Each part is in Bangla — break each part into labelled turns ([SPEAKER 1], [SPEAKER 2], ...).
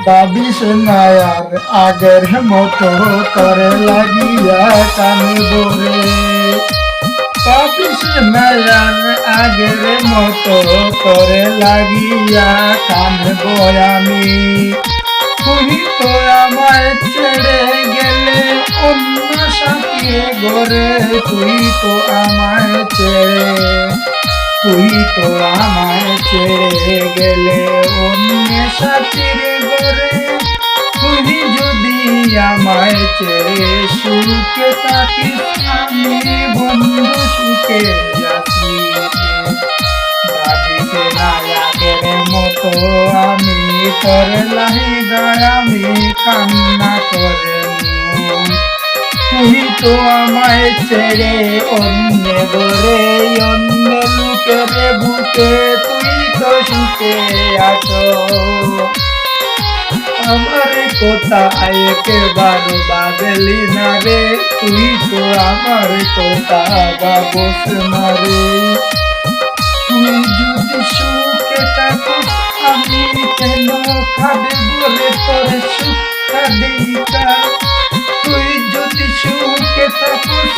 [SPEAKER 1] ভাবিস নায়ার আগের মতো তরে লাগিয়া কানবরে, ভাবিস নায়ার আগের মতো তরে লাগিয়া কানব আমি। তুই তো আমায় ছেড়ে গেলে অন্য সাথীর ঘরে, তুই তো আমায় গেলে অন্য সাথীর ঘরে। তুই যদি আমায় ছেড়ে সুখে থাকিস, আমি বন্ধু সুখে আছি। ভাবিস না আগের মতো আমি তোর লাহিগায় আমি কান্না করে। তুই তো আমায় ছেড়ে অন্য ঘরে অন্য লোকের বুকে তুই তো সুখে আছো। আমার কথা একবার বাদলি না রে, তুই তো আমার কথা ভাবস না রে। তুই যদি সুখে থাকিস আমি কেন কাঁদব রে তোর সুখটা দেইতা। তুই যদি সুখে থাকিস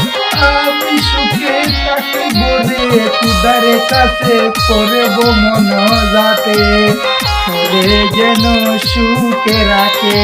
[SPEAKER 1] আমি সুখে থাকিব রে, খুদার কাছে করব মন যাতে তোরে যেন সুখে রাখে।